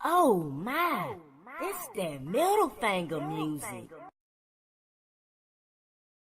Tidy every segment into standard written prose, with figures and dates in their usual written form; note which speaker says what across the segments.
Speaker 1: Oh my, it's that middle finger music.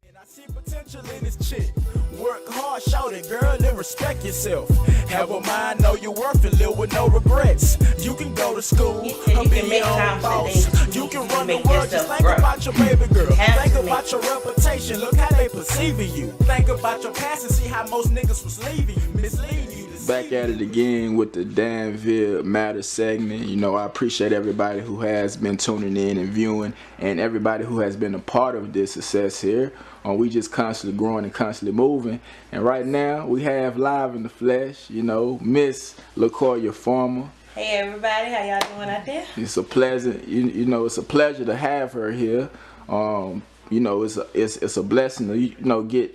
Speaker 2: I see potential in this chick. Work hard, shout it, girl, and respect yourself. Have a mind, know your worth, and live with no regrets. You can go to school, and be your own boss. You can run the world, just think about your baby girl. Think about your reputation, look how they perceiving you. Think about your past and see how most niggas was leaving you, misleading you.
Speaker 3: Back at it again with the Danville Matters segment. You know, I appreciate everybody who has been tuning in and viewing, and everybody who has been a part of this success here. We just constantly growing and constantly moving. And right now, we have live in the flesh, you know, Miss LaCoya Farmer.
Speaker 4: Hey everybody, how y'all doing out there?
Speaker 3: It's a pleasant, you know, it's a pleasure to have her here. You know, it's a blessing to, you know, get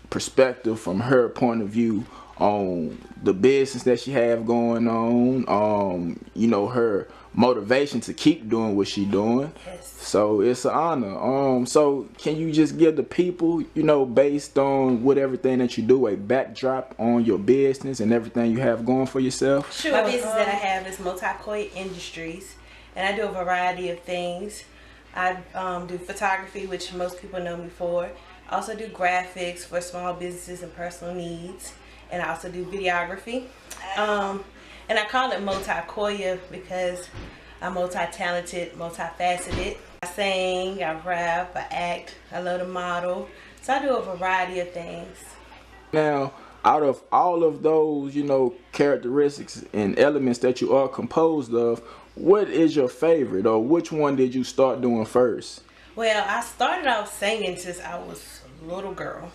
Speaker 3: perspective from her point of view on the business that she have going on, you know, her motivation to keep doing what she doing.
Speaker 4: Yes.
Speaker 3: So it's an honor. So can you just give the people, you know, based on what everything that you do, a backdrop on your business and everything you have going for yourself?
Speaker 4: Sure. My business that I have is MultiCoya Industries, and I do a variety of things. I do photography, which most people know me for. I also do graphics for small businesses and personal needs, and I also do videography. And I call it MultiCoya because I'm multi-talented, multifaceted. I sing, I rap, I act, I love to model. So I do a variety of things.
Speaker 3: Now, out of all of those, you know, characteristics and elements that you are composed of, what is your favorite, or which one did you start doing first?
Speaker 4: Well, I started off singing since I was a little girl.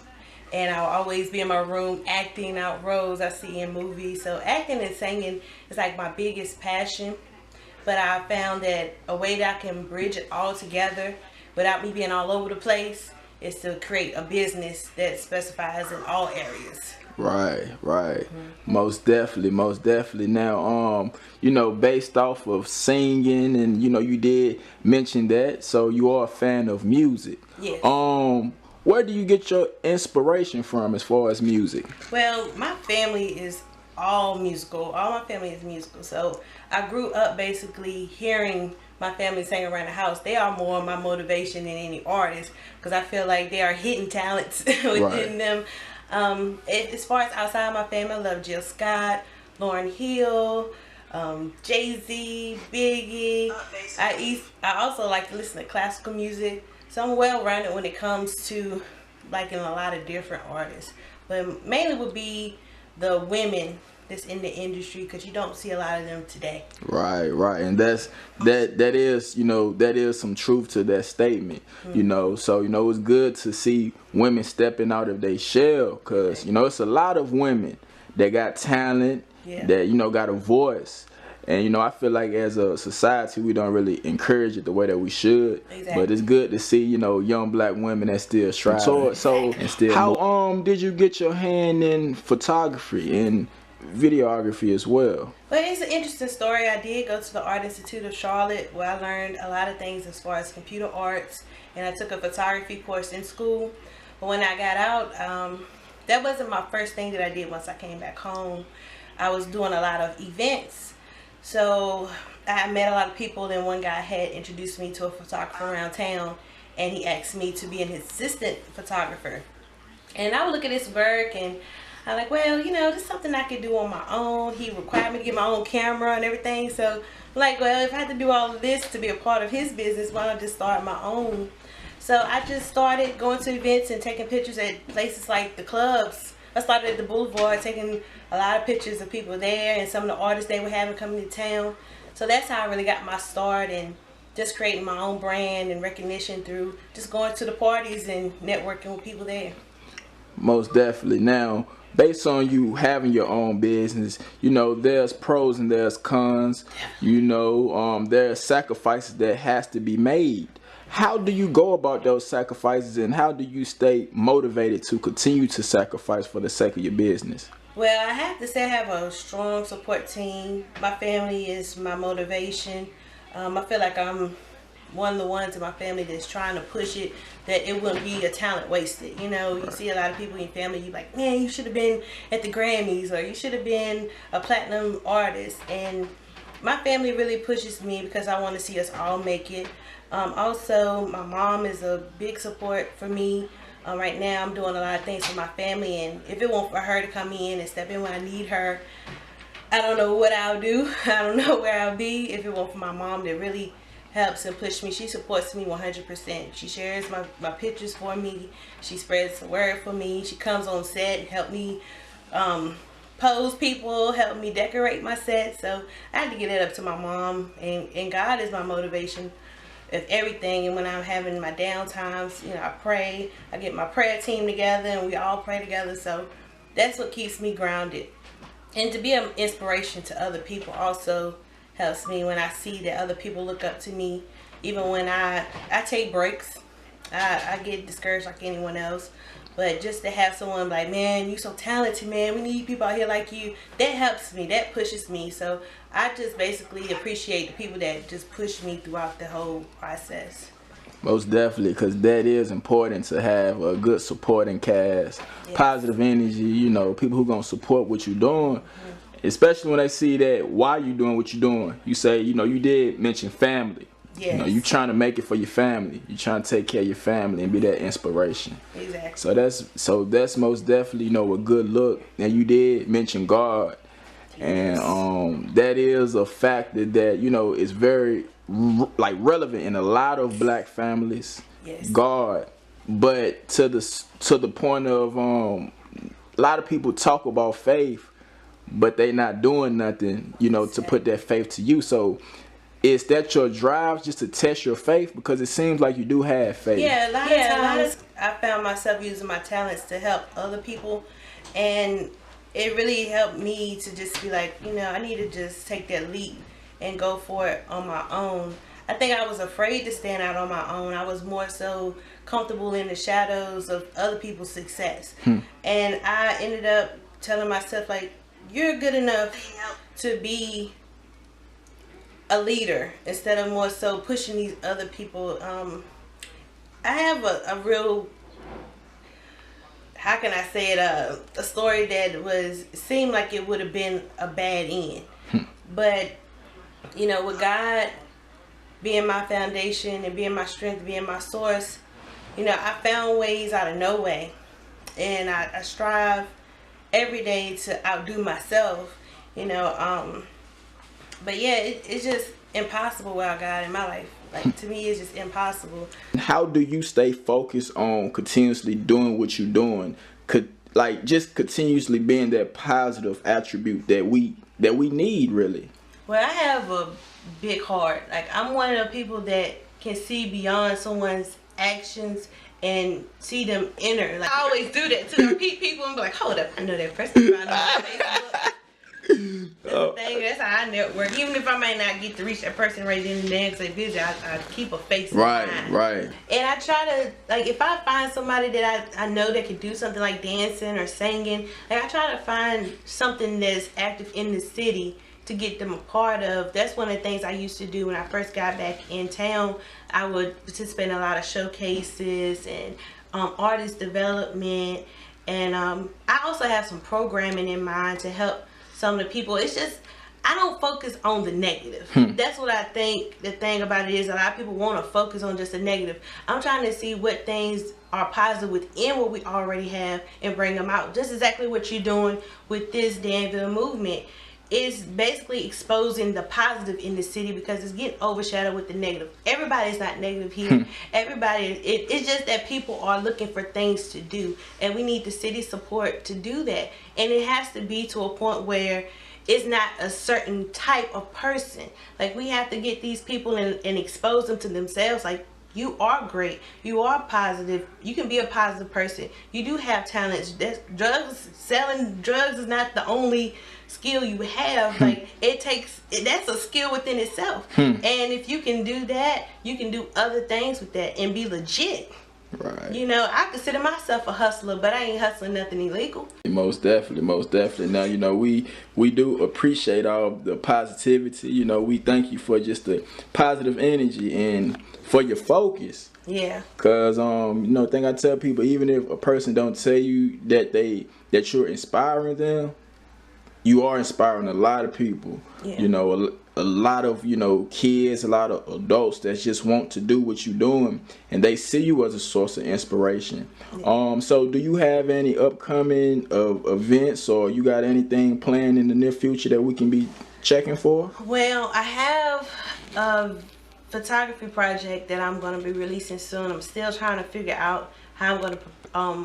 Speaker 4: And I'll always be in my room acting out roles I see in movies. So acting and singing is like my biggest passion. But I found that a way that I can bridge it all together without me being all over the place is to create a business that specifies in all areas.
Speaker 3: Right. Most definitely. Now, you know, based off of singing, and you know, you did mention that, so you are a fan of music.
Speaker 4: Yes.
Speaker 3: Where do you get your inspiration from as far as music?
Speaker 4: Well, my family is all musical. All my family is musical. So I grew up basically hearing my family sing around the house. They are more my motivation than any artist, because I feel like they are hidden talents within them. As far as outside my family, I love Jill Scott, Lauryn Hill, Jay-Z, Biggie. I also like to listen to classical music. So I'm well-rounded when it comes to liking a lot of different artists. But mainly would be the women that's in the industry, because you don't see a lot of them today. Right.
Speaker 3: And that is, you know, that is some truth to that statement. You know, so, you know, it's good to see women stepping out of their shell, because, you know, it's a lot of women that got talent, that, you know, got a voice. And, you know, I feel like as a society, we don't really encourage it the way that we should.
Speaker 4: Exactly.
Speaker 3: But it's good to see, you know, young black women that still strive. So how did you get your hand in photography and videography as well?
Speaker 4: Well, it's an interesting story. I did go to the Art Institute of Charlotte, where I learned a lot of things as far as computer arts. And I took a photography course in school. But when I got out, that wasn't my first thing that I did once I came back home. I was doing a lot of events. So I met a lot of people, and one guy had introduced me to a photographer around town, and he asked me to be an assistant photographer. And I would look at his work, and I'm like, well, you know, this is something I could do on my own. He required me to get my own camera and everything. So I'm like, well, if I had to do all of this to be a part of his business, why not just start my own? So I just started going to events and taking pictures at places like the clubs. I started at the Boulevard, taking a lot of pictures of people there and some of the artists they were having coming to town. So that's how I really got my start, and just creating my own brand and recognition through just going to the parties and networking with people there.
Speaker 3: Most definitely. Now, based on you having your own business, you know, there's pros and there's cons. You know, there's sacrifices that has to be made. How do you go about those sacrifices, and how do you stay motivated to continue to sacrifice for the sake of your business?
Speaker 4: Well, I have to say I have a strong support team. My family is my motivation. I feel like I'm one of the ones in my family that's trying to push it, that it wouldn't be a talent wasted. You know, you see a lot of people in your family, you're like, man, you should have been at the Grammys, or you should have been a platinum artist. And my family really pushes me because I want to see us all make it. Also, my mom is a big support for me. Right now, I'm doing a lot of things for my family, and if it weren't for her to come in and step in when I need her, I don't know what I'll do. I don't know where I'll be if it weren't for my mom that really helps and pushes me. She supports me 100%. She shares my pictures for me. She spreads the word for me. She comes on set and help me pose people, help me decorate my set. So I had to get it up to my mom, and God is my motivation of everything. And when I'm having my down times, you know, I pray. I get my prayer team together and we all pray together. So that's what keeps me grounded. And to be an inspiration to other people also helps me when I see that other people look up to me. Even when I take breaks, I get discouraged like anyone else. But just to have someone like, man, you so talented, man. We need people out here like you. That helps me. That pushes me. So I just basically appreciate the people that just push me throughout the whole process.
Speaker 3: Most definitely, because that is important to have a good supporting cast,
Speaker 4: Yes.
Speaker 3: positive energy, you know, people who going to support what you're doing, especially when they see that while you're doing what you're doing. You say, you know, you did mention family.
Speaker 4: Yes.
Speaker 3: You know, you trying to make it for your family. You trying to take care of your family and be that inspiration.
Speaker 4: Exactly.
Speaker 3: So that's most definitely, you know, a good look. And you did mention God.
Speaker 4: Yes.
Speaker 3: And that is a factor that, you know, is very relevant in a lot of black families.
Speaker 4: Yes.
Speaker 3: God. But to the point of a lot of people talk about faith, but they not doing nothing, you know, to put that faith to use. So is that your drive, just to test your faith? Because it seems like you do have faith.
Speaker 4: Yeah, a lot of times I found myself using my talents to help other people, and it really helped me to just be like, you know, I need to just take that leap and go for it on my own. I think I was afraid to stand out on my own. I was more so comfortable in the shadows of other people's success. And I ended up telling myself, like, you're good enough to be a leader instead of more so pushing these other people. I have a real, how can I say it, a story that seemed like it would have been a bad end. But, you know, with God being my foundation and being my strength, being my source, you know, I found ways out of no way. And I strive every day to outdo myself, you know. But yeah, it's just impossible without God in my life. Like, to me, it's just impossible.
Speaker 3: How do you stay focused on continuously doing what you're doing? Just continuously being that positive attribute that we need, really.
Speaker 4: Well, I have a big heart. Like, I'm one of the people that can see beyond someone's actions and see them inner. Like, I always do that too. I meet people and be like, hold up, I know that person around on Facebook. That's the thing. That's how I network. Even if I might not get to reach that person right then and there because they're busy, I keep a face in mind.
Speaker 3: Right.
Speaker 4: And I try to, like, if I find somebody that I know that can do something like dancing or singing, like, I try to find something that's active in the city to get them a part of. That's one of the things I used to do when I first got back in town. I would participate in a lot of showcases and artist development. And I also have some programming in mind to help some of the people. It's just, I don't focus on the negative. That's what I think. The thing about it is a lot of people want to focus on just the negative. I'm trying to see what things are positive within what we already have and bring them out. Just exactly what you're doing with this Danville movement. Is basically exposing the positive in the city because it's getting overshadowed with the negative. Everybody's not negative here. Everybody, it's just that people are looking for things to do, and we need the city support to do that. And it has to be to a point where it's not a certain type of person. Like, we have to get these people and expose them to themselves. Like, you are great. You are positive. You can be a positive person. You do have talents. Selling drugs is not the only skill you have. Like, that's a skill within itself. And if you can do that, you can do other things with that and be legit.
Speaker 3: Right.
Speaker 4: You know, I consider myself a hustler, but I ain't hustling nothing illegal.
Speaker 3: Most definitely. Now, you know, we do appreciate all the positivity. You know, we thank you for just the positive energy and for your focus.
Speaker 4: Yeah.
Speaker 3: Cause you know, thing I tell people, even if a person don't tell you that you're inspiring them, you are inspiring a lot of people.
Speaker 4: Yeah.
Speaker 3: You know, a lot of, you know, kids, a lot of adults that just want to do what you're doing, and they see you as a source of inspiration. So do you have any upcoming events, or you got anything planned in the near future that we can be checking for?
Speaker 4: Well, I have a photography project that I'm going to be releasing soon. I'm still trying to figure out how I'm going to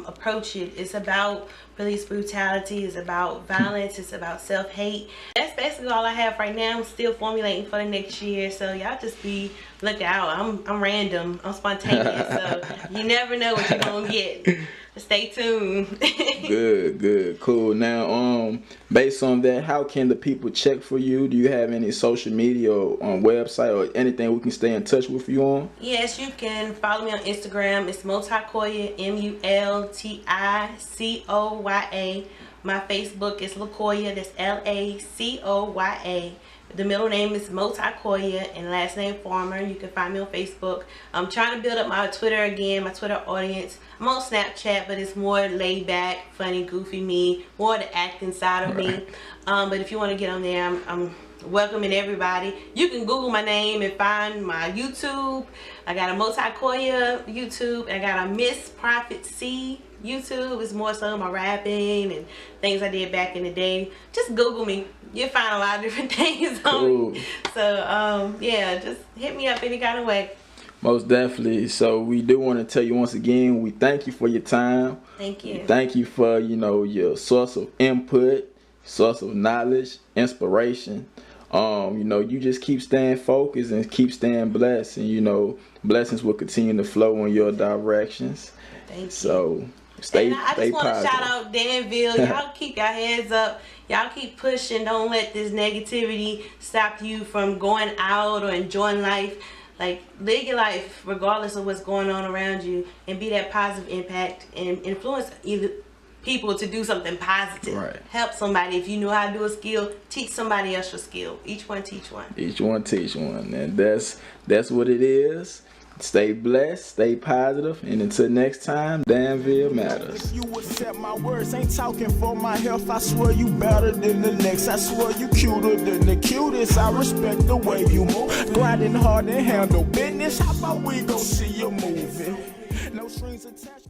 Speaker 4: approach it. It's about police brutality, it's about violence, it's about self-hate. That's basically all I have right now. I'm still formulating for the next year, so y'all just be look out. I'm random, I'm spontaneous, so you never know what you're gonna get. Stay tuned.
Speaker 3: Good, cool. Now, based on that, how can the people check for you? Do you have any social media or website or anything we can stay in touch with you on?
Speaker 4: Yes, you can follow me on Instagram. It's MultiCoya, MultiCoya. My Facebook is LaCoya, that's LaCoya. The middle name is MultiCoya and last name Farmer. You can find me on Facebook. I'm trying to build up my Twitter again, my Twitter audience. I'm on Snapchat, but it's more laid back, funny, goofy me, more the acting side of me. But if you want to get on there, I'm welcoming everybody. You can Google my name and find my YouTube. I got a MultiCoya YouTube. I got a Miss Prophet C YouTube. It's more so my rapping and things I did back in the day. Just Google me. You'll find a lot of different things on me. So yeah, just hit me up any kind of way.
Speaker 3: Most definitely. So we do want to tell you once again, we thank you for your time.
Speaker 4: Thank you.
Speaker 3: Thank you for, you know, your source of input, source of knowledge, inspiration. You know, you just keep staying focused and keep staying blessed, and you know, blessings will continue to flow in your directions.
Speaker 4: Thank you.
Speaker 3: So stay
Speaker 4: I just want to shout out Danville. Y'all keep your heads up. Y'all keep pushing. Don't let this negativity stop you from going out or enjoying life. Like, live your life regardless of what's going on around you, and be that positive impact and influence either people to do something positive.
Speaker 3: Right.
Speaker 4: Help somebody. If you know how to do a skill, teach somebody else your skill. Each one teach one.
Speaker 3: Each one teach one, and that's what it is. Stay blessed, stay positive, and until next time, Danville Matters.
Speaker 2: You accept my words, ain't talking for my health. I swear you better than the next. I swear you cuter than the cutest. I respect the way you move, grinding hard and handle business. How about we go see you moving? No strings attached.